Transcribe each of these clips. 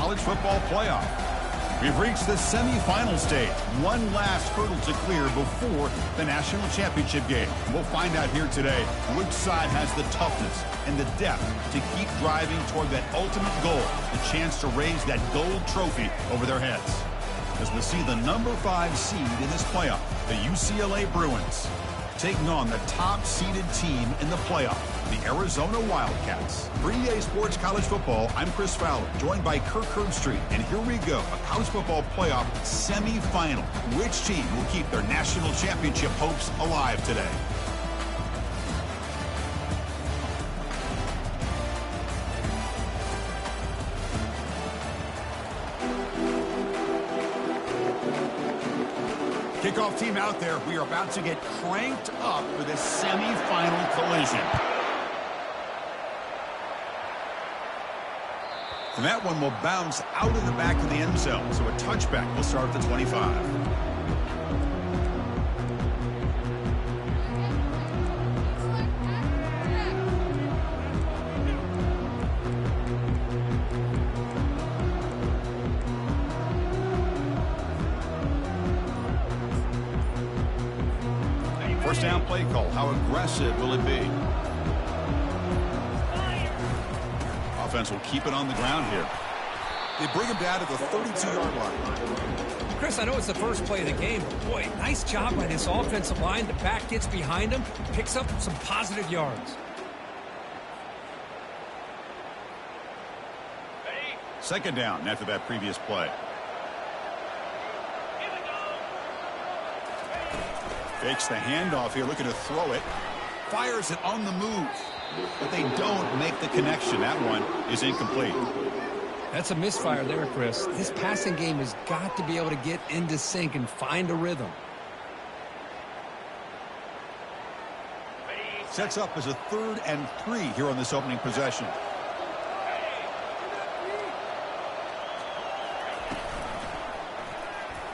college football playoff. We've reached the semifinal stage. One last hurdle to clear before the national championship game. We'll find out here today which side has the toughness and the depth to keep driving toward that ultimate goal, the chance to raise that gold trophy over their heads. As we see the number 5 seed in this playoff, the UCLA Bruins, taking on the top-seeded team in the playoff, the Arizona Wildcats. For EA Sports College Football, I'm Chris Fowler, joined by Kirk Herbstreit. And here we go, a college football playoff semifinal. Which team will keep their national championship hopes alive today? Kickoff team out there. We are about to get cranked up for this semifinal collision. And that one will bounce out of the back of the end zone. So a touchback will start at the 25. First down play call. How aggressive will it be? Offense will keep it on the ground here. They bring him down to the 32-yard line. Chris, I know it's the first play of the game, but boy, nice job by this offensive line. The back gets behind him, picks up some positive yards. Second down after that previous play. Fakes the handoff here, looking to throw it. Fires it on the move. But they don't make the connection. That one is incomplete. That's a misfire there, Chris. This passing game has got to be able to get into sync and find a rhythm. Sets up as a 3rd and 3 here on this opening possession.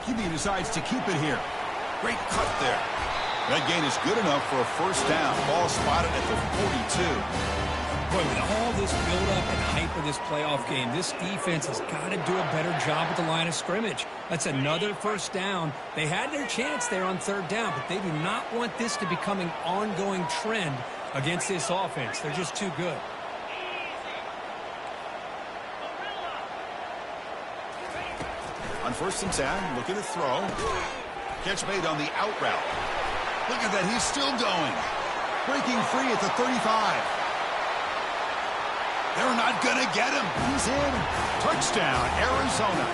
QB decides to keep it here. Great cut there. That gain is good enough for a first down. Ball spotted at the 42. Boy, with all this build-up and hype of this playoff game, this defense has got to do a better job at the line of scrimmage. That's another first down. They had their chance there on 3rd down, but they do not want this to become an ongoing trend against this offense. They're just too good. On 1st and 10, looking to throw. Catch made on the out route. Look at that, he's still going. Breaking free at the 35. They're not going to get him. He's in. Touchdown, Arizona.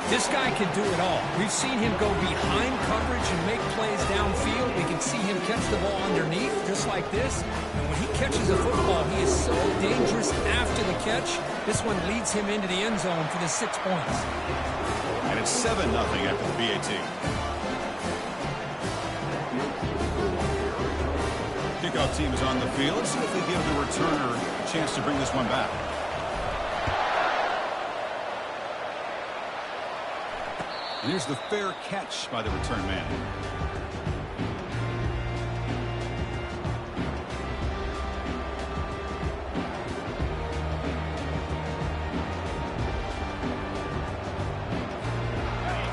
This guy can do it all. We've seen him go behind coverage and make plays downfield. We can see him catch the ball underneath, just like this. And when he catches a football, he is so dangerous after the catch. This one leads him into the end zone for the 6 points. And it's 7-0 after the BAT. Kickoff team is on the field. See if they give the returner a chance to bring this one back. And here's the fair catch by the return man.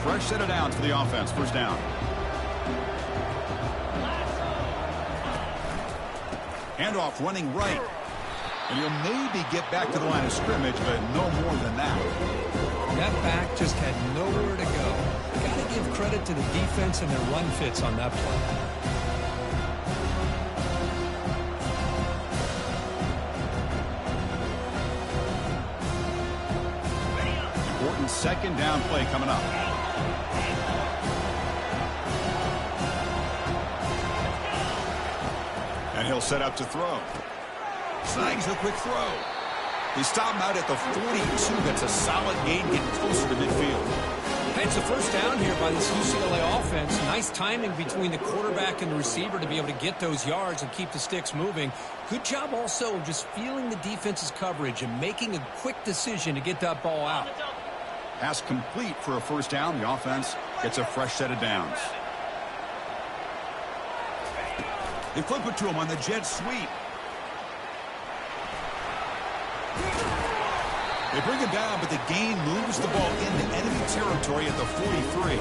Fresh set of downs for the offense. First down. Handoff running right. And he'll maybe get back to the line of scrimmage, but no more than that. That back just had nowhere to go. Got to give credit to the defense and their run fits on that play. Important 2nd down play coming up. And he'll set up to throw. Snags the quick throw. They stop him out at the 42. That's a solid gain, getting closer to midfield. Hey, it's a first down here by this UCLA offense. Nice timing between the quarterback and the receiver to be able to get those yards and keep the sticks moving. Good job also of just feeling the defense's coverage and making a quick decision to get that ball out. Pass complete for a first down. The offense gets a fresh set of downs. They flip it to him on the jet sweep. They bring him down, but the gain moves the ball into enemy territory at the 43.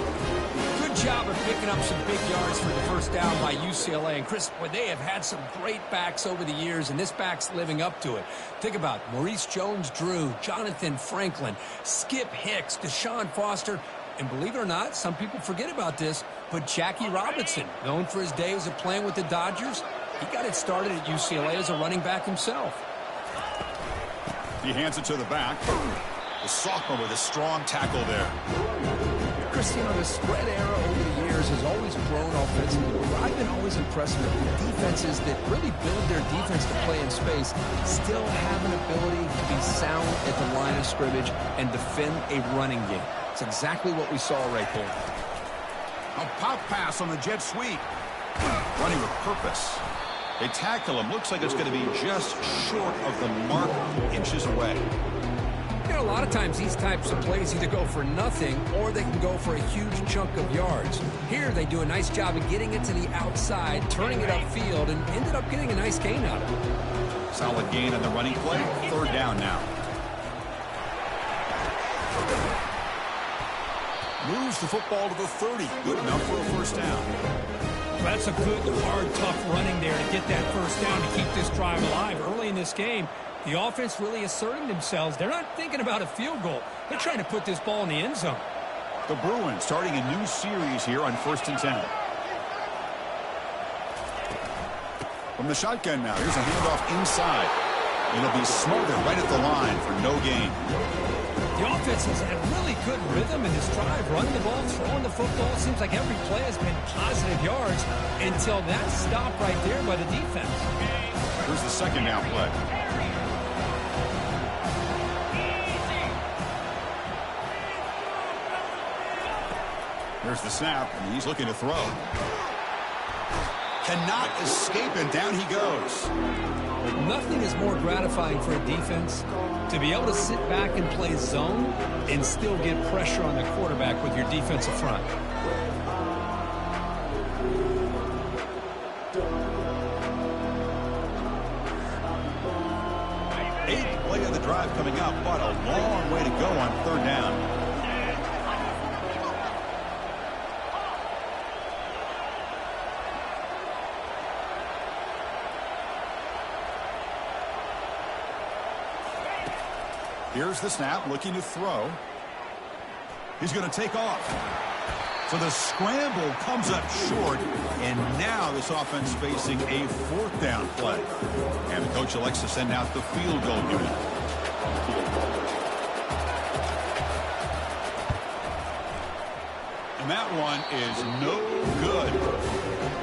Good job of picking up some big yards for the first down by UCLA. And, Chris, boy, they have had some great backs over the years, and this back's living up to it. Think about Maurice Jones-Drew, Jonathan Franklin, Skip Hicks, Deshaun Foster, and believe it or not, some people forget about this, but Jackie Robinson, known for his days of playing with the Dodgers, he got it started at UCLA as a running back himself. He hands it to the back. The sophomore with a strong tackle there. Chris, the spread era over the years has always grown offensively. But I've been always impressed with defenses that really build their defense to play in space, still have an ability to be sound at the line of scrimmage and defend a running game. It's exactly what we saw right there. A pop pass on the jet sweep. Running with purpose. They tackle him. Looks like it's going to be just short of the mark, inches away. A lot of times these types of plays either go for nothing or they can go for a huge chunk of yards. Here they do a nice job of getting it to the outside, turning it upfield, and ended up getting a nice gain out of it. Solid gain on the running play. Third down now. Moves the football to the 30. Good enough for a first down. That's a good, hard, tough running there to get that first down to keep this drive alive. Early in this game, the offense really asserting themselves. They're not thinking about a field goal. They're trying to put this ball in the end zone. The Bruins starting a new series here on 1st and 10. From the shotgun now, here's a handoff inside. It'll be smothered right at the line for no gain. The offense has had really good rhythm in this drive, running the ball, throwing the football. Seems like every play has been positive yards until that stop right there by the defense. Here's the second down play. Here's the snap, and he's looking to throw. Cannot escape, and down he goes. Nothing is more gratifying for a defense to be able to sit back and play zone and still get pressure on the quarterback with your defensive front. Eighth play of the drive coming up, but a long way to go on third down. Here's the snap, looking to throw. He's going to take off. So the scramble comes up short, and now this offense facing a fourth down play. And the coach elects to send out the field goal unit. And that one is no good.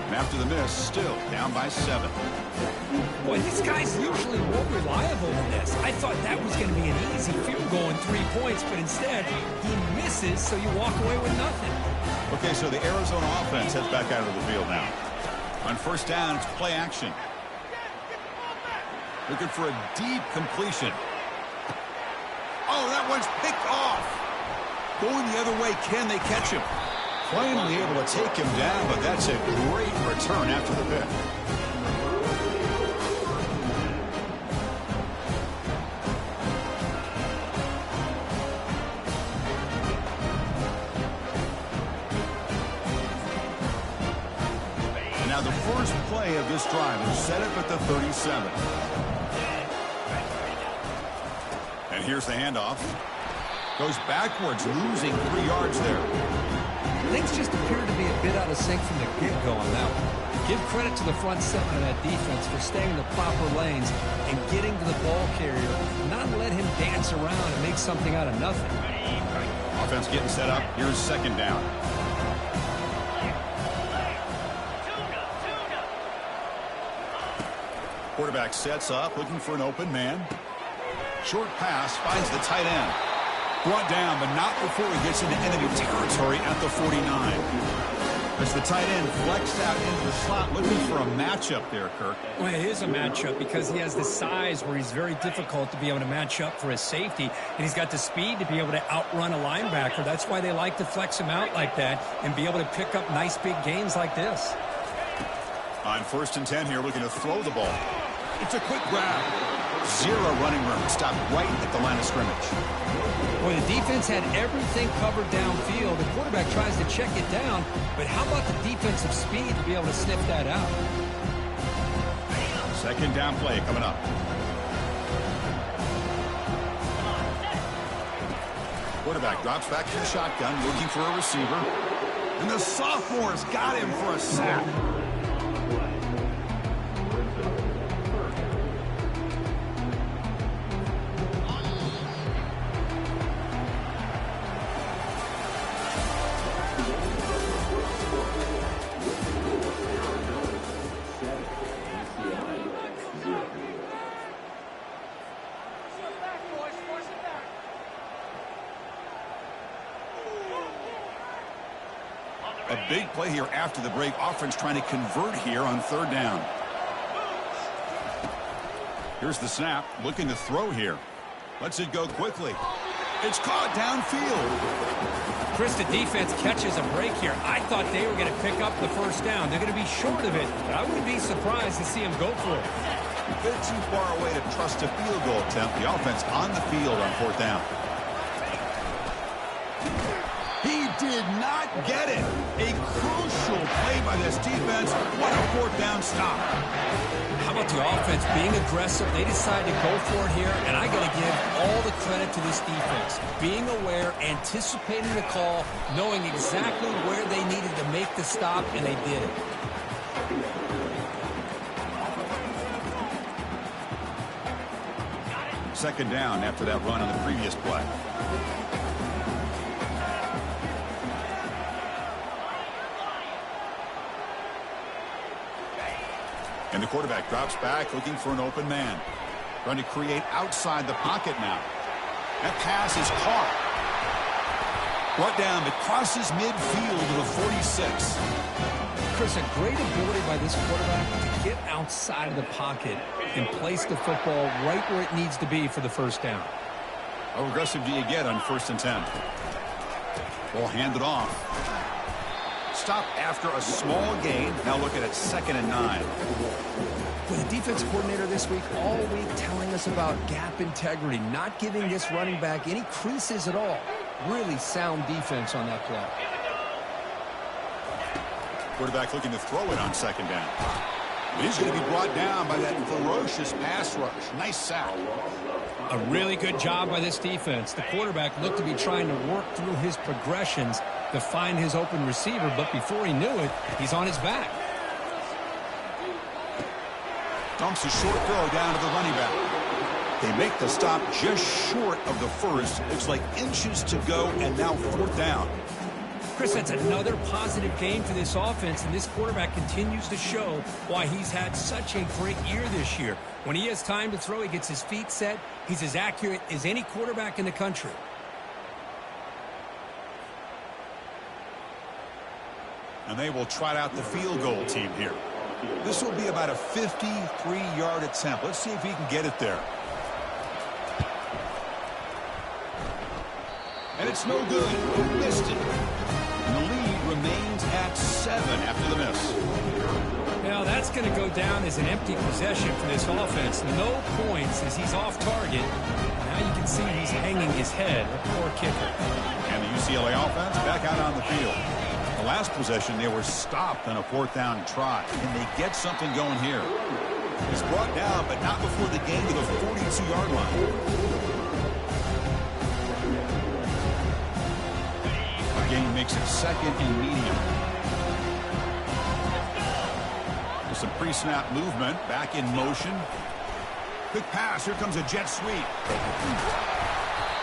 And after the miss, still down by 7. Boy, this guy's usually more reliable than this. I thought that was going to be an easy field goal and 3 points, but instead, he misses, so you walk away with nothing. Okay, so the Arizona offense heads back out of the field now. On first down, it's play action. Looking for a deep completion. Oh, that one's picked off. Going the other way, can they catch him? Finally able to take him down, but that's a great return after the pick. Now the first play of this drive is set up at the 37. And here's the handoff. Goes backwards, losing 3 yards there. Things just appear to be a bit out of sync from the get-go on that one. Give credit to the front seven of that defense for staying in the proper lanes and getting to the ball carrier, not let him dance around and make something out of nothing. Offense getting set up. Here's second down. Quarterback sets up, looking for an open man. Short pass, finds the tight end. Brought down, but not before he gets into enemy territory at the 49. As the tight end flexed out into the slot, looking for a matchup there, Kirk. Well, it is a matchup because he has the size where he's very difficult to be able to match up for his safety, and he's got the speed to be able to outrun a linebacker. That's why they like to flex him out like that and be able to pick up nice big gains like this. On 1st and 10 here, looking to throw the ball. It's a quick grab. Zero running room. Stopped right at the line of scrimmage. Well, the defense had everything covered downfield. The quarterback tries to check it down, but how about the defensive speed to be able to sniff that out? Second down play coming up. Quarterback drops back to the shotgun, looking for a receiver. And the sophomore's got him for a sack. A big play here after the break. Offense trying to convert here on third down. Here's the snap. Looking to throw here. Lets it go quickly. It's caught downfield. Chris, the defense catches a break here. I thought they were going to pick up the first down. They're going to be short of it, but I wouldn't be surprised to see him go for it. A bit too far away to trust a field goal attempt. The offense on the field on fourth down. He did not get it. A crucial play by this defense. What a fourth down stop. How about the offense being aggressive? They decided to go for it here, and I got to give all the credit to this defense. Being aware, anticipating the call, knowing exactly where they needed to make the stop, and they did it. Second down after that run on the previous play. And the quarterback drops back, looking for an open man. Trying to create outside the pocket now. That pass is caught. Brought down, but crosses midfield to the 46. Chris, a great ability by this quarterback to get outside of the pocket and place the football right where it needs to be for the first down. How aggressive do you get on 1st and 10? Ball handed off. Stop after a small gain. Now looking at 2nd and 9. With the defense coordinator this week, all week telling us about gap integrity, not giving this running back any creases at all. Really sound defense on that play. Quarterback looking to throw it on 2nd down. He's going to be brought down by that ferocious pass rush. Nice sack. A really good job by this defense. The quarterback looked to be trying to work through his progressions to find his open receiver, but before he knew it, he's on his back. Dumps a short throw down to the running back. They make the stop just short of the first. Looks like inches to go, and now 4th down. Chris, that's another positive game for this offense, and this quarterback continues to show why he's had such a great year this year. When he has time to throw, he gets his feet set. He's as accurate as any quarterback in the country. And they will trot out the field goal team here. This will be about a 53-yard attempt. Let's see if he can get it there. And it's no good. He missed it. And the lead remains at 7 after the miss. Now that's going to go down as an empty possession for this offense. No points as he's off target. Now you can see he's hanging his head. A poor kicker. And the UCLA offense back out on the field. The last possession, they were stopped on a 4th down try. And they get something going here. He's brought down, but not before the gain to the 42-yard line. Gain makes it 2nd and medium. With some pre-snap movement, back in motion. Quick pass, here comes a jet sweep.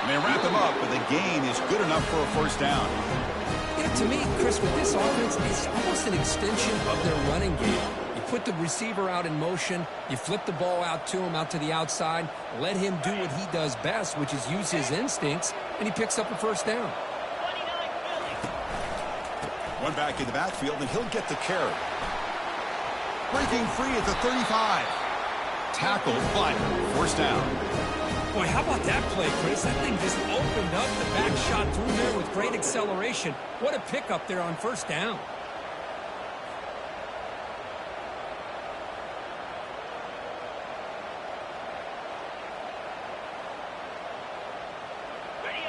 And they wrap him up, but the gain is good enough for a 1st down. Yeah, to me, Chris, with this offense, it's almost an extension of their running game. You put the receiver out in motion, you flip the ball out to him, out to the outside, let him do what he does best, which is use his instincts, and he picks up a 1st down. One back in the backfield, and he'll get the carry. Breaking free at the 35. Tackled, but 1st down. Boy, how about that play, Chris? That thing just opened up. The back shot through there with great acceleration. What a pickup there on 1st down.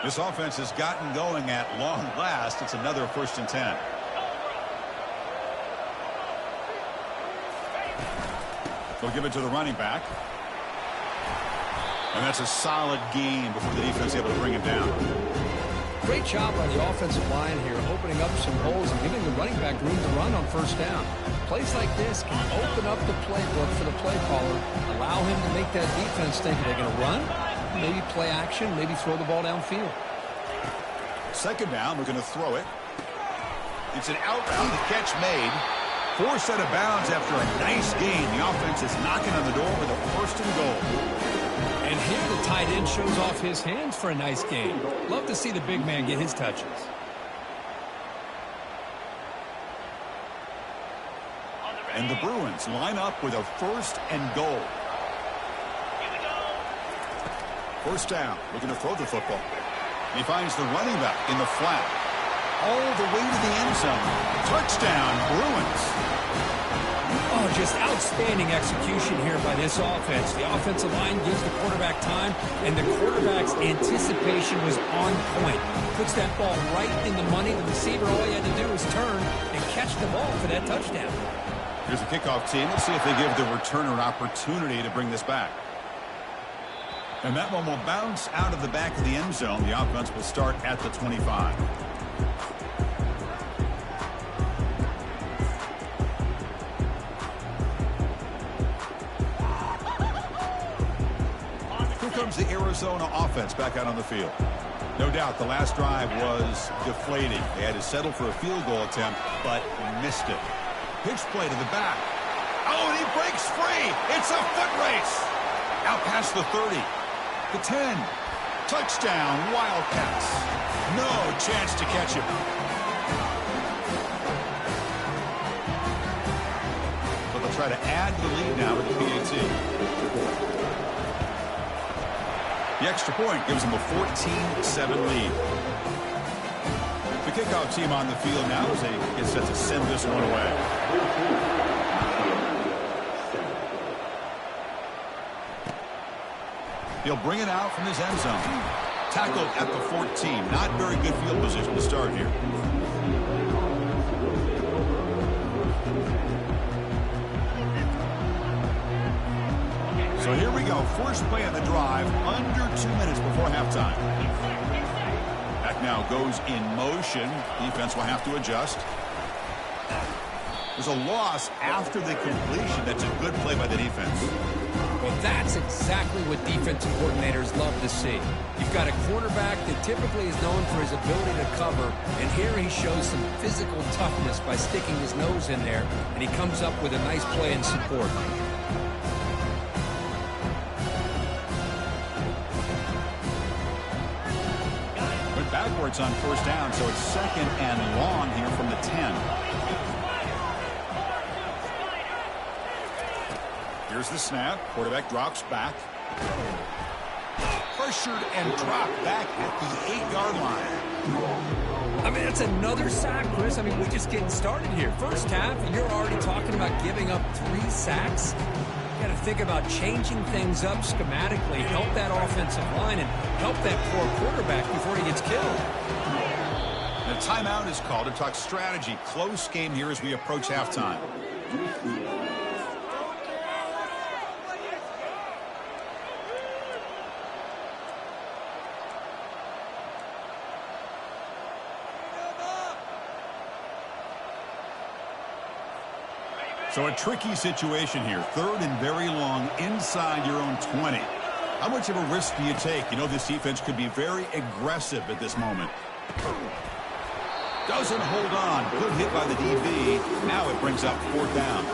This offense has gotten going at long last. It's another 1st and 10. They'll give it to the running back. And that's a solid gain before the defense is able to bring him down. Great job by the offensive line here, opening up some holes and giving the running back room to run on 1st down. Plays like this can open up the playbook for the play caller, allow him to make that defense think they're going to run, maybe play action, maybe throw the ball downfield. 2nd down, we're going to throw it. It's an out-route catch made. Forced out of bounds after a nice gain. The offense is knocking on the door with a 1st and goal. And here the tight end shows off his hands for a nice gain. Love to see the big man get his touches. And the Bruins line up with a 1st and goal. 1st down, looking to throw the football. He finds the running back in the flat. All the way to the end zone. Touchdown, Bruins. Oh, just outstanding execution here by this offense. The offensive line gives the quarterback time, and the quarterback's anticipation was on point. Puts that ball right in the money. The receiver, all he had to do was turn and catch the ball for that touchdown. Here's the kickoff team. Let's see if they give the returner an opportunity to bring this back. And that one will bounce out of the back of the end zone. The offense will start at the 25. Comes the Arizona offense back out on the field. No doubt the last drive was deflating. They had to settle for a field goal attempt, but missed it. Pitch play to the back. Oh, and he breaks free. It's a foot race. Out past the 30. The 10. Touchdown, Wildcats. No chance to catch him. So they'll try to add to the lead now with the PAT. The extra point gives them a 14-7 lead. The kickoff team on the field now as they get set to send this one away. He'll bring it out from his end zone. Tackled at the 14. Not very good field position to start here. So here we go. First play of the drive, under 2 minutes before halftime. Back now goes in motion. Defense will have to adjust. There's a loss after the completion. That's a good play by the defense. Well, that's exactly what defensive coordinators love to see. You've got a quarterback that typically is known for his ability to cover, and here he shows some physical toughness by sticking his nose in there, and he comes up with a nice play in support. Backwards on 1st down, so it's 2nd and long here from the 10. Here's the snap. Quarterback drops back. Pressured and dropped back at the 8-yard line. I mean, that's another sack, Chris. I mean, we're just getting started here. First half, and you're already talking about giving up 3 sacks. You got to think about changing things up schematically, help that offensive line, and help that poor quarterback before he gets killed. The timeout is called to talk strategy. Close game here as we approach halftime. So a tricky situation here. 3rd and very long inside your own 20. How much of a risk do you take? You know this defense could be very aggressive at this moment. Doesn't hold on. Good hit by the DB. Now it brings up 4th down.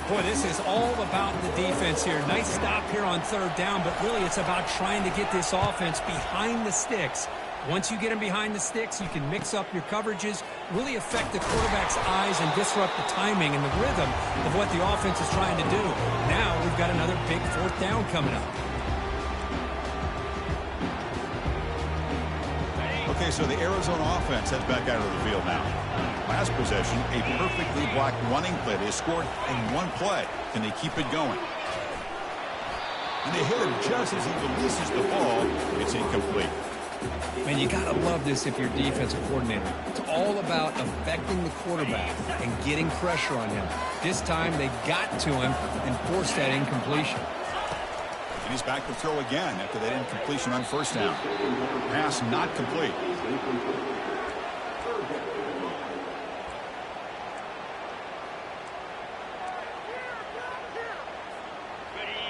Boy, this is all about the defense here. Nice stop here on 3rd down, but really it's about trying to get this offense behind the sticks. Once you get them behind the sticks, you can mix up your coverages, really affect the quarterback's eyes and disrupt the timing and the rhythm of what the offense is trying to do. Now we've got another big 4th down coming up. Okay, so the Arizona offense heads back out of the field now. Last possession, a perfectly blocked running play. They scored in one play. Can they keep it going? And they hit him just as he releases the ball. It's incomplete. Man, you got to love this if you're a defensive coordinator. It's all about affecting the quarterback and getting pressure on him. This time they got to him and forced that incompletion. And he's back to throw again after that incompletion on first down. Pass not complete.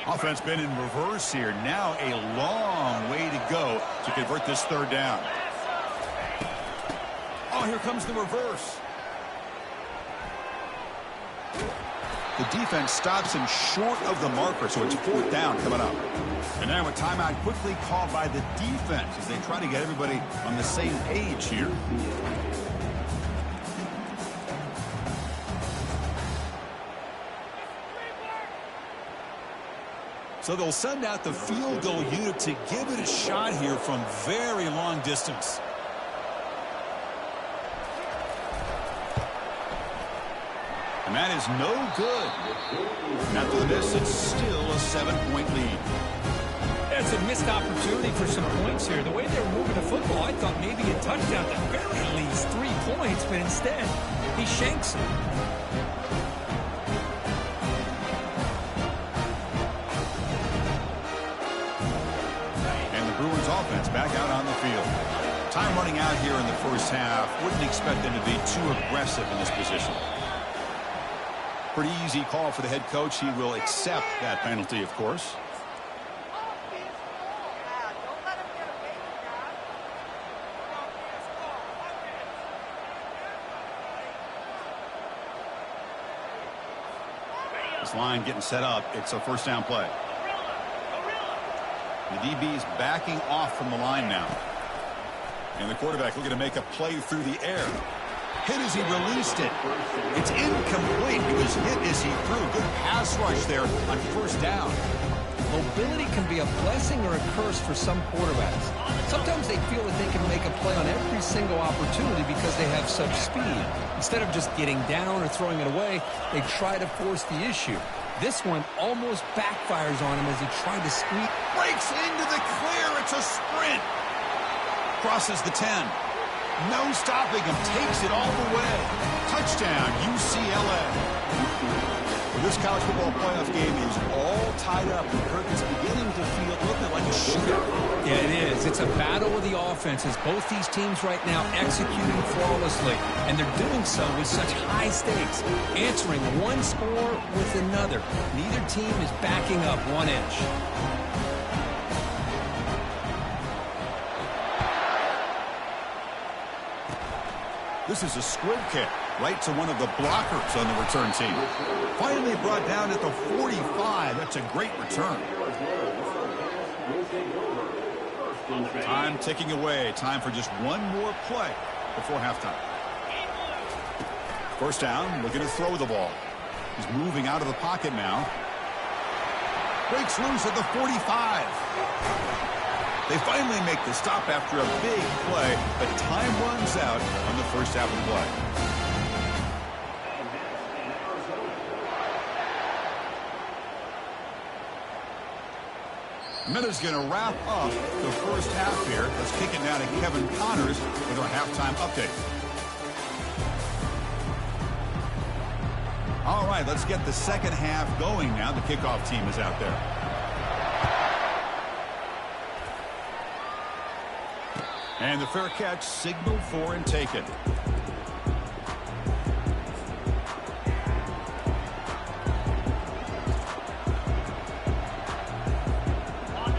Offense been in reverse here. Now a long way to go to convert this third down. Oh, here comes the reverse. The defense stops him short of the marker, so it's fourth down coming up. And now a timeout quickly called by the defense as they try to get everybody on the same page here. So they'll send out the field goal unit to give it a shot here from very long distance. And that is no good. And after the miss, it's still a 7-point lead. It's a missed opportunity for some points here. The way they were moving the football, I thought maybe a touchdown, at the very least 3 points, but instead, he shanks it. Bruins offense back out on the field. Time running out here in the first half. Wouldn't expect them to be too aggressive in this position. Pretty easy call for the head coach. He will accept that penalty, of course. This line getting set up. It's a first down play. The DB is backing off from the line now. And the quarterback looking to make a play through the air. Hit as he released it. It's incomplete. He was hit as he threw. Good pass rush there on first down. Mobility can be a blessing or a curse for some quarterbacks. Sometimes they feel that they can make a play on every single opportunity because they have such speed. Instead of just getting down or throwing it away, they try to force the issue. This one almost backfires on him as he tried to squeeze. Breaks into the clear. It's a sprint. Crosses the 10. No stopping him. Takes it all the way. Touchdown, UCLA. Well, this college football playoff game is all tied up. Kirk is beginning to feel a little bit like a shootout. Yeah, it is. It's a battle with the offenses. Both these teams right now executing flawlessly. And they're doing so with such high stakes. Answering one score with another. Neither team is backing up 1 inch. This is a squib kick right to one of the blockers on the return team. Finally brought down at the 45. That's a great return. Time ticking away. Time for just one more play before halftime. First down, looking to throw the ball. He's moving out of the pocket now. Breaks loose at the 45. They finally make the stop after a big play, but time runs out on the first half of the play. Miller's going to wrap up the first half here. Let's kick it now to Kevin Connors with our halftime update. All right, let's get the second half going now. The kickoff team is out there. And the fair catch signaled for and taken.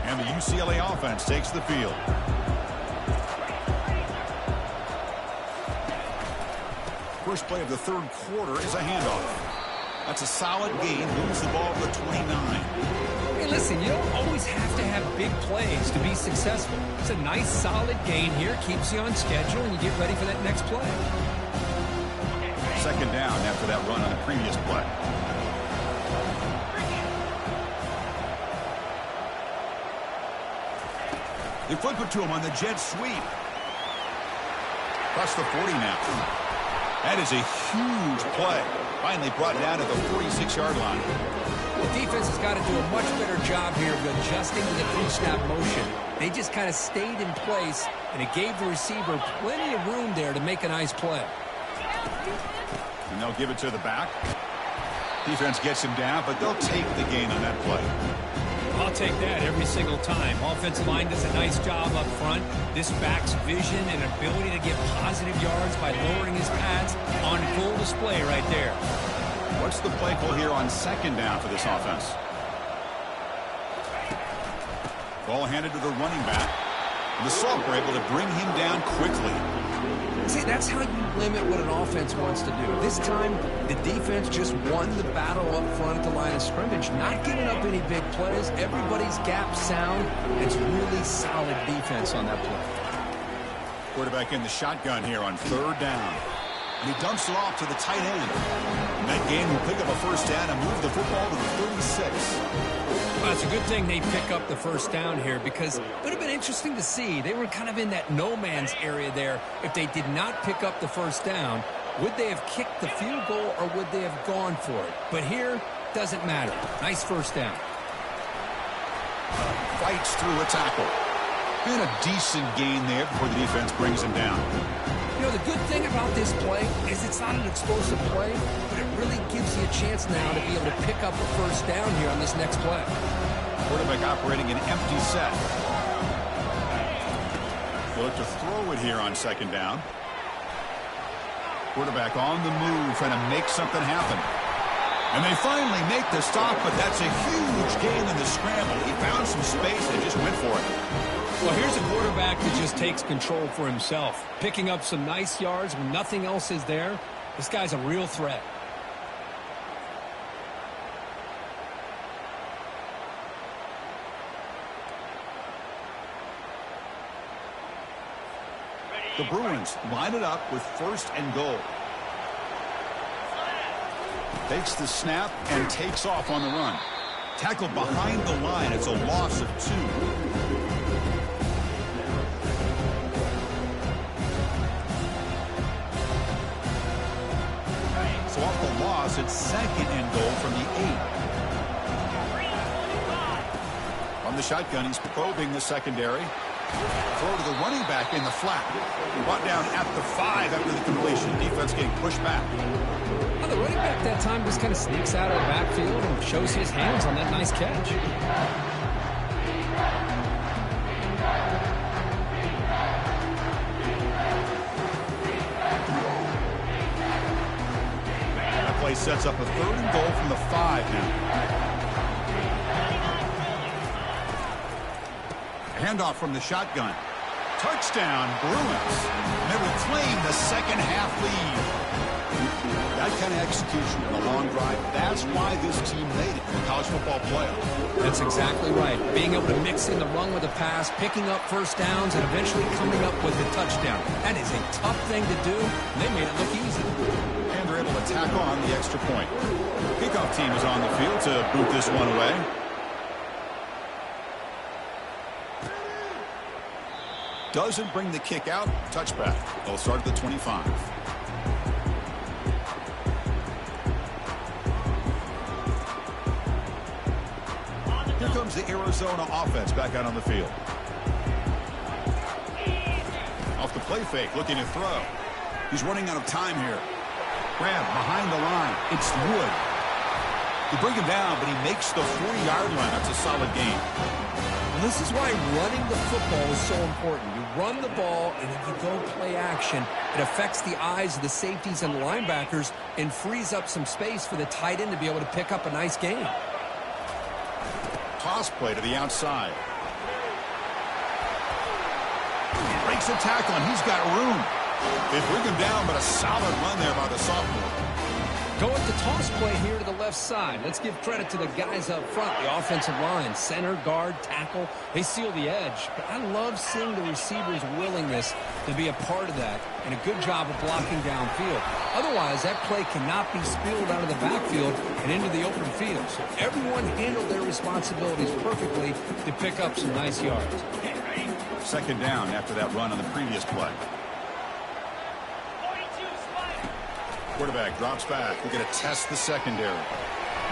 And the UCLA offense takes the field. First play of the third quarter is a handoff. That's a solid gain. Moves the ball to the 29. Hey, listen, you don't always have to have big plays to be successful. It's a nice, solid gain here. Keeps you on schedule, and you get ready for that next play. Second down after that run on the previous play. They flip it to him on the jet sweep. Across the 40 now. That is a huge play. Finally brought down at the 46-yard line. defense has got to do a much better job here of adjusting to the pre-snap motion. They just kind of stayed in place, and it gave the receiver plenty of room there to make a nice play. And they'll give it to the back. Defense gets him down, but they'll take the gain on that play. I'll take that every single time. Offensive line does a nice job up front. This back's vision and ability to get positive yards by lowering his pads on full display right there. What's the play call here on second down for this offense? Ball handed to the running back. The Salts were able to bring him down quickly. See, that's how you limit what an offense wants to do. This time, the defense just won the battle up front at the line of scrimmage, not giving up any big plays. Everybody's gap sound. It's really solid defense on that play. Quarterback in the shotgun here on third down. And he dumps it off to the tight end. And that game will pick up a first down and move the football to the 36. Well, it's a good thing they pick up the first down here because it would have been interesting to see. They were kind of in that no man's area there. If they did not pick up the first down, would they have kicked the field goal or would they have gone for it? But here, doesn't matter. Nice first down. Fights through a tackle. And a decent gain there before the defense brings him down. You know, the good thing about this play is it's not an explosive play, but it really gives you a chance now to be able to pick up a first down here on this next play. Quarterback operating an empty set. They'll look to throw it here on second down. Quarterback on the move, trying to make something happen. And they finally make the stop, but that's a huge gain in the scramble. He found some space and just went for it. Well, here's a quarterback that just takes control for himself, picking up some nice yards when nothing else is there. This guy's a real threat. The Bruins line it up with first and goal. Takes the snap and takes off on the run. Tackled behind the line. It's a loss of 2. So off the loss, it's second and goal from the 8. On the shotgun, he's probing the secondary. Throw to the running back in the flat. Brought down at the 5 after the completion. Defense getting pushed back. Well, the running back that time just kind of sneaks out of the backfield and shows his hands on that nice catch. That play sets up a third and goal from the 5 now. Handoff from the shotgun. Touchdown, Bruins. And they reclaim the second half lead. That kind of execution in a long drive, that's why this team made it in the college football playoff. That's exactly right. Being able to mix in the run with a pass, picking up first downs, and eventually coming up with a touchdown. That is a tough thing to do, and they made it look easy. And they're able to tack on the extra point. Kickoff team is on the field to boot this one away. Doesn't bring the kick out. Touchback. They'll start at the 25. Here comes the Arizona offense back out on the field. Off the play fake, looking to throw. He's running out of time here. Grab behind the line. It's Wood. They bring him down, but he makes the 40-yard line. That's a solid gain. This is why running the football is so important. You run the ball, and if you go play action, it affects the eyes of the safeties and linebackers and frees up some space for the tight end to be able to pick up a nice gain. Toss play to the outside. Breaks a tackle, and he's got room. They bring him down, but a solid run there by the sophomore. Go with the toss play here to the left side. Let's give credit to the guys up front, the offensive line, center, guard, tackle. They seal the edge. But I love seeing the receivers' willingness to be a part of that and a good job of blocking downfield. Otherwise, that play cannot be spilled out of the backfield and into the open field. So everyone handled their responsibilities perfectly to pick up some nice yards. Second down after that run on the previous play. Quarterback drops back. We're going to test the secondary.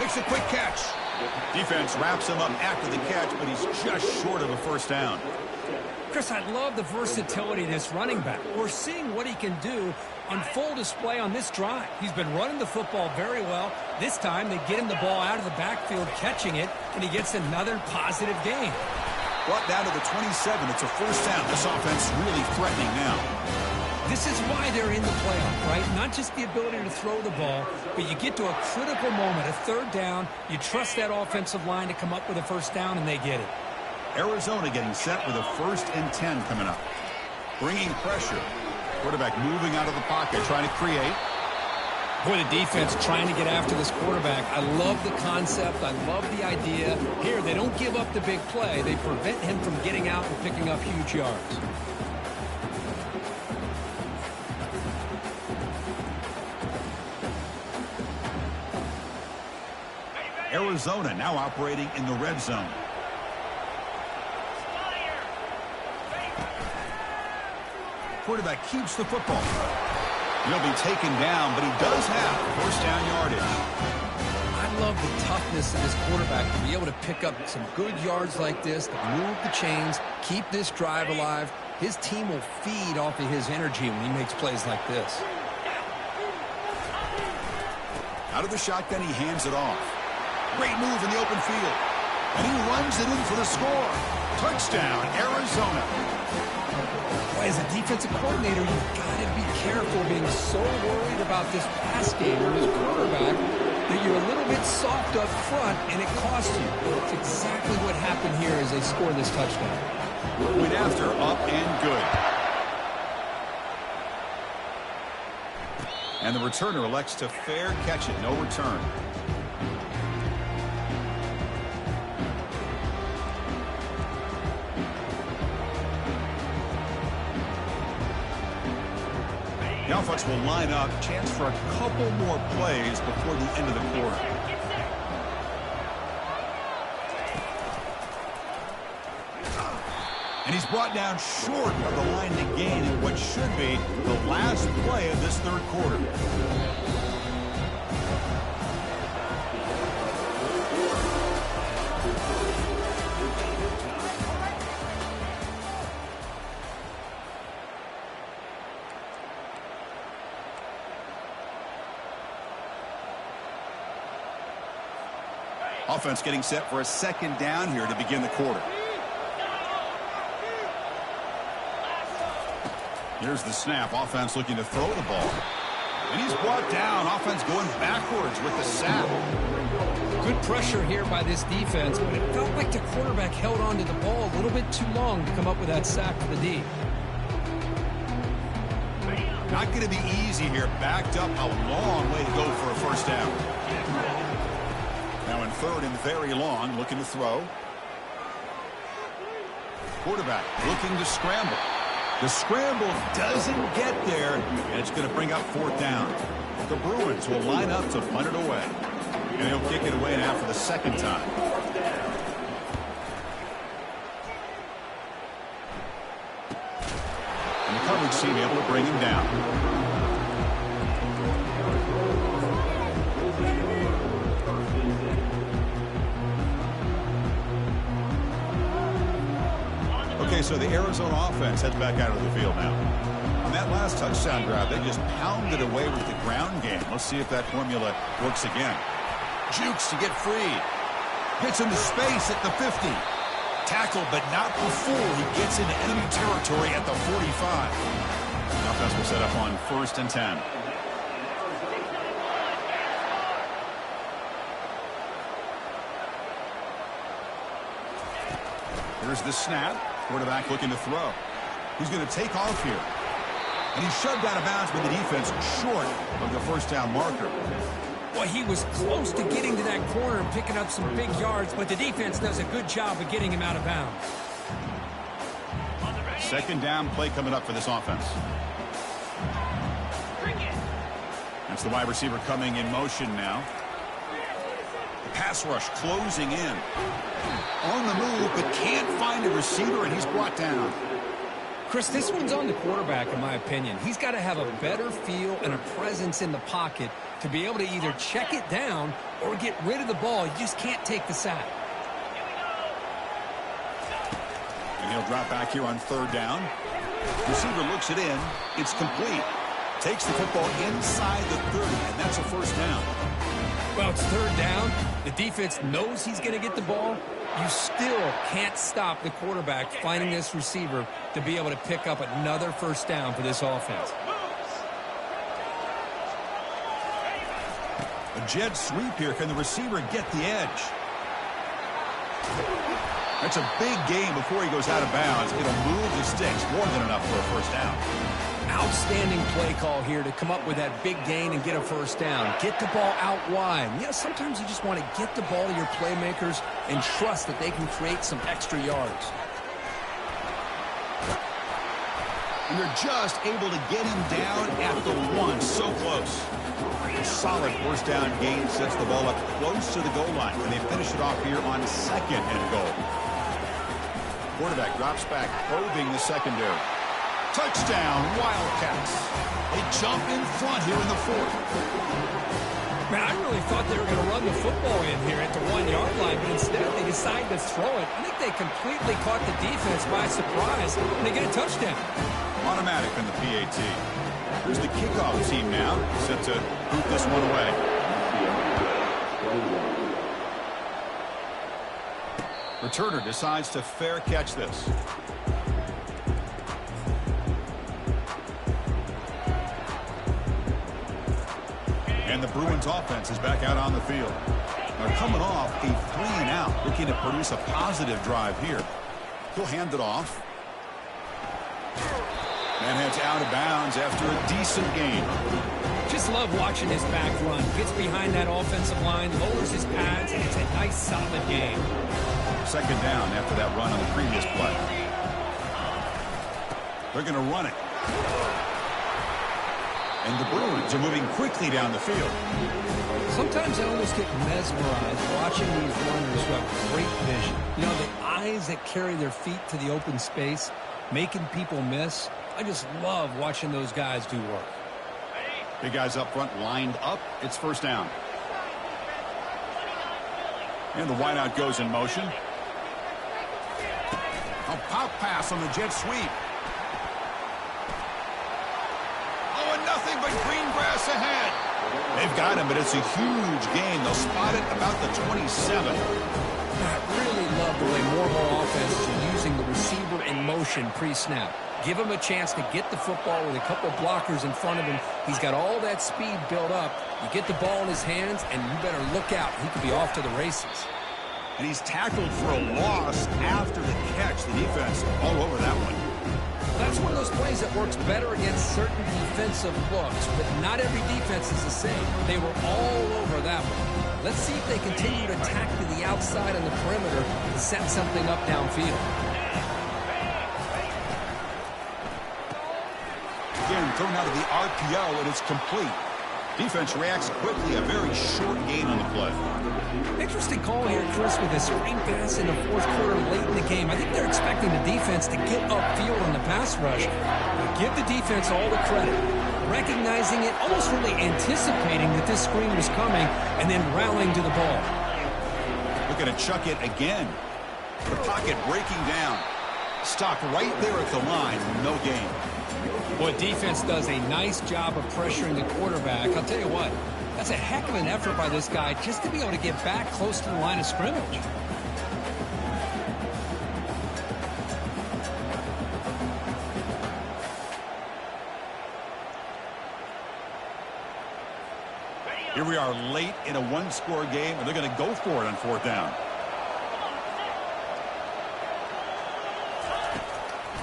Makes a quick catch. Defense wraps him up after the catch, but he's just short of a first down. Chris, I love the versatility of this running back. We're seeing what he can do on full display on this drive. He's been running the football very well. This time they get him the ball out of the backfield, catching it, and he gets another positive gain. Brought down to the 27. It's a first down. This offense really threatening now. This is why they're in the playoff, right? Not just the ability to throw the ball, but you get to a critical moment, a third down. You trust that offensive line to come up with a first down, and they get it. Arizona getting set with a 1st and 10 coming up. Bringing pressure. Quarterback moving out of the pocket, trying to create. Boy, the defense trying to get after this quarterback. I love the concept. I love the idea. Here, they don't give up the big play. They prevent him from getting out and picking up huge yards. Arizona now operating in the red zone. Quarterback keeps the football. He'll be taken down, but he does have first down yardage. I love the toughness of this quarterback to be able to pick up some good yards like this, to move the chains, keep this drive alive. His team will feed off of his energy when he makes plays like this. Out of the shotgun, he hands it off. Great move in the open field. And he runs it in for the score. Touchdown, Arizona. As a defensive coordinator, you've got to be careful being so worried about this pass game and this quarterback that you're a little bit soft up front, and it costs you. It's exactly what happened here as they score this touchdown. Point after, up and good. And the returner elects to fair catch it, no return. The offense will line up. Chance for a couple more plays before the end of the quarter. And he's brought down short of the line to gain in what should be the last play of this third quarter. Offense getting set for a second down here to begin the quarter. Here's the snap. Offense looking to throw the ball. And he's brought down. Offense going backwards with the sack. Good pressure here by this defense, but it felt like the quarterback held on to the ball a little bit too long to come up with that sack for the D. Not going to be easy here. Backed up a long way to go for a first down. Now in 3rd and very long, looking to throw. Quarterback looking to scramble. The scramble doesn't get there, and it's going to bring up 4th down. The Bruins will line up to punt it away. And he'll kick it away now for the second time. And the coverage team able to bring him down. Okay, so the Arizona offense heads back out of the field now. On that last touchdown drive, they just pounded away with the ground game. Let's see if that formula works again. Jukes to get free. Hits into space at the 50. Tackled, but not before he gets into enemy territory at the 45. The offense will set up on 1st and 10. Here's the snap. Quarterback looking to throw. He's going to take off here. And he's shoved out of bounds by the defense short of the first down marker. Boy, he was close to getting to that corner and picking up some big yards, but the defense does a good job of getting him out of bounds. Second down play coming up for this offense. That's the wide receiver coming in motion now. The pass rush closing in. On the move, but can't find a receiver, and he's brought down. Chris, this one's on the quarterback, in my opinion. He's got to have a better feel and a presence in the pocket to be able to either check it down or get rid of the ball. You just can't take the sack. And he'll drop back here on third down. Receiver looks it in. It's complete. Takes the football inside the 30, and that's a first down. Well, it's third down. The defense knows he's going to get the ball. You still can't stop the quarterback finding this receiver to be able to pick up another first down for this offense. A jet sweep here. Can the receiver get the edge? That's a big gain before he goes out of bounds. It'll move the sticks. More than enough for a first down. Outstanding play call here to come up with that big gain and get a first down. Get the ball out wide. You know, sometimes you just want to get the ball to your playmakers and trust that they can create some extra yards. And they're just able to get him down at the one. So close. A solid first down gain sets the ball up close to the goal line. And they finish it off here on second and goal. Quarterback drops back, probing the secondary. Touchdown, Wildcats. They jump in front here in the fourth. Man, I really thought they were going to run the football in here at the 1-yard line, but instead they decided to throw it. I think they completely caught the defense by surprise, and they get a touchdown. Automatic in the PAT. Here's the kickoff team now, set to boot this one away. Returner decides to fair catch this. And the Bruins offense is back out on the field. They're coming off a 3-and-out, looking to produce a positive drive here. He'll hand it off. And heads out of bounds after a decent gain. Just love watching his back run. Gets behind that offensive line, lowers his pads, and it's a nice, solid game. Second down after that run on the previous play. They're going to run it. And the Bruins are moving quickly down the field. Sometimes I almost get mesmerized watching these runners who have great vision. You know, the eyes that carry their feet to the open space, making people miss. I just love watching those guys do work. Big guys up front lined up. It's first down. And the wideout goes in motion. A pop pass on the jet sweep. Oh, and nothing but green grass ahead. They've got him, but it's a huge gain. They'll spot it about the 27. I really love the way more of our offenses are using the receiver in motion pre-snap. Give him a chance to get the football with a couple blockers in front of him. He's got all that speed built up. You get the ball in his hands, and you better look out. He could be off to the races. And he's tackled for a loss after the catch. The defense all over that one. That's one of those plays that works better against certain defensive looks, but not every defense is the same. They were all over that one. Let's see if they continue to attack to the outside on the perimeter to set something up downfield. Again, thrown out of the RPO, and it's complete. Defense reacts quickly. A very short gain on the play. Interesting call here, Chris, with a screen pass in the fourth quarter late in the game. I think they're expecting the defense to get upfield on the pass rush. Give the defense all the credit. Recognizing it, almost really anticipating that this screen was coming, and then rallying to the ball. Looking to chuck it again. The pocket breaking down. Stopped right there at the line. No gain. Boy, defense does a nice job of pressuring the quarterback. I'll tell you what, that's a heck of an effort by this guy just to be able to get back close to the line of scrimmage. Here we are late in a one-score game, and they're going to go for it on fourth down.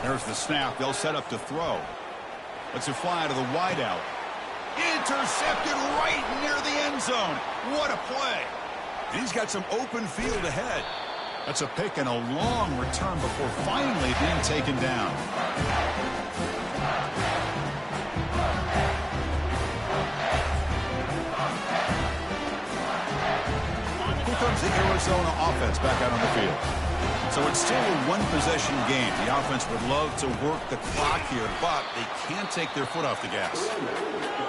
There's the snap. They'll set up to throw. Let's it fly to the wideout. Intercepted right near the end zone. What a play. And he's got some open field ahead. That's a pick and a long return before finally being taken down. Here comes the Arizona offense back out on the field. So it's still a one-possession game. The offense would love to work the clock here, but they can't take their foot off the gas.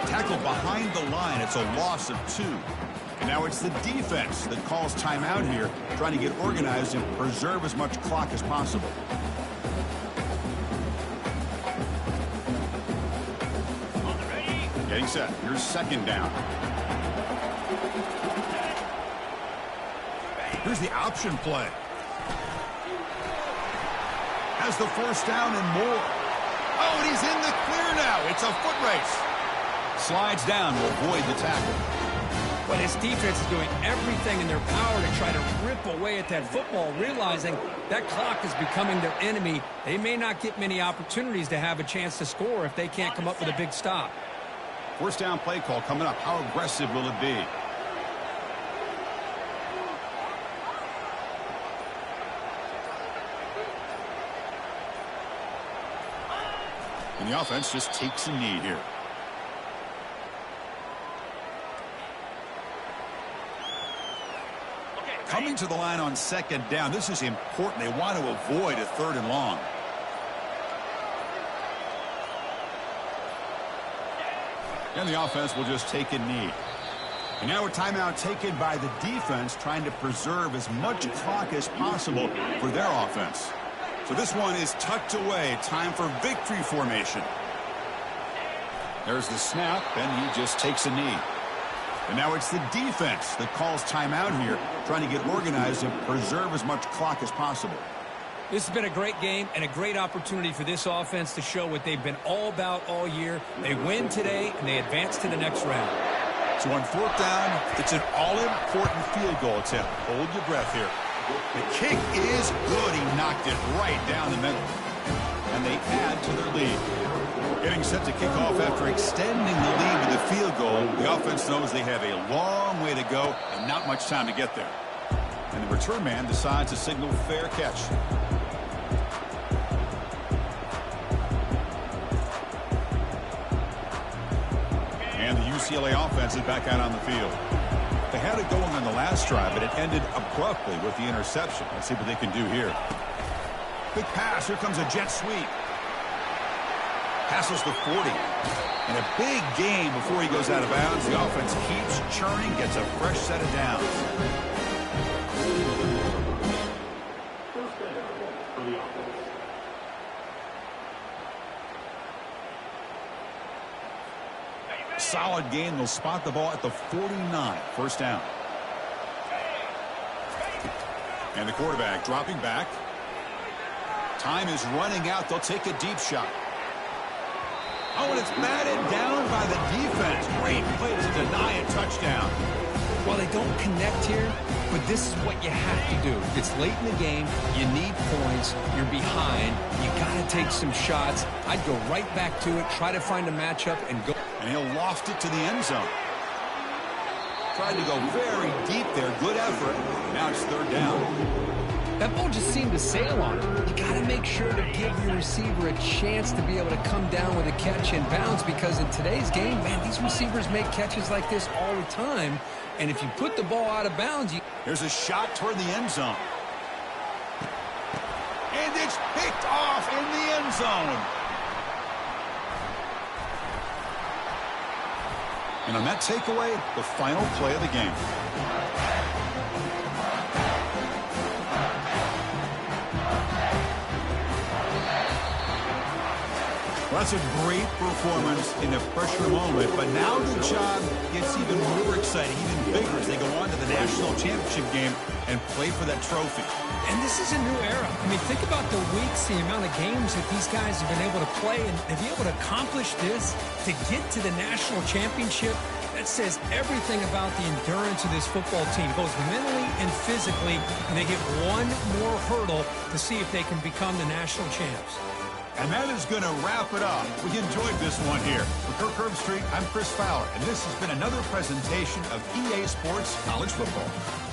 Tackled behind the line. It's a loss of 2. And now it's the defense that calls timeout here, trying to get organized and preserve as much clock as possible. Getting set. Here's second down. Here's the option play. Has the first down and more. Oh, and he's in the clear now. It's a foot race. Slides down to avoid the tackle. Well, his defense is doing everything in their power to try to rip away at that football, realizing that clock is becoming their enemy. They may not get many opportunities to have a chance to score if they can't come up with a big stop. First down play call coming up. How aggressive will it be? And the offense just takes a knee here. Coming to the line on second down. This is important. They want to avoid a 3rd and long. And the offense will just take a knee. And now a timeout taken by the defense, trying to preserve as much clock as possible for their offense. So this one is tucked away. Time for victory formation. There's the snap, and he just takes a knee. And now it's the defense that calls timeout here, trying to get organized and preserve as much clock as possible. This has been a great game and a great opportunity for this offense to show what they've been all about all year. They win today, and they advance to the next round. So on 4th down, it's an all-important field goal attempt. Hold your breath here. The kick is good. He knocked it right down the middle. And they add to their lead. Getting set to kick off after extending the lead with the field goal. The offense knows they have a long way to go and not much time to get there. And the return man decides to signal fair catch. And the UCLA offense is back out on the field. They had it going on the last drive, but it ended abruptly with the interception. Let's see what they can do here. Big pass. Here comes a jet sweep. Passes the 40. And a big gain before he goes out of bounds. The offense keeps churning, gets a fresh set of downs. Solid gain. They'll spot the ball at the 49. First down. And the quarterback dropping back. Time is running out. They'll take a deep shot. Oh, and it's batted down by the defense. Great play to deny a touchdown. Well, they don't connect here, but this is what you have to do. It's late in the game. You need points. You're behind. You got to take some shots. I'd go right back to it, try to find a matchup, and go. And he'll loft it to the end zone. Tried to go very deep there. Good effort. Now it's 3rd down. That ball just seemed to sail on it. You got to make sure to give your receiver a chance to be able to come down with a catch in bounds, because in today's game, man, these receivers make catches like this all the time. And if you put the ball out of bounds, There's a shot toward the end zone. And it's picked off in the end zone. And on that takeaway, the final play of the game. Well, that's a great performance in a pressure moment, but now the job gets even more exciting, even bigger as they go on to the national championship game and play for that trophy. and this is a new era. I mean, think about the weeks, the amount of games that these guys have been able to play, and to be able to accomplish this, to get to the national championship, that says everything about the endurance of this football team, both mentally and physically, and they get one more hurdle to see if they can become the national champs. And that is going to wrap it up. We enjoyed this one here. For Kirk Herbstreit, I'm Chris Fowler, and this has been another presentation of EA Sports College Football.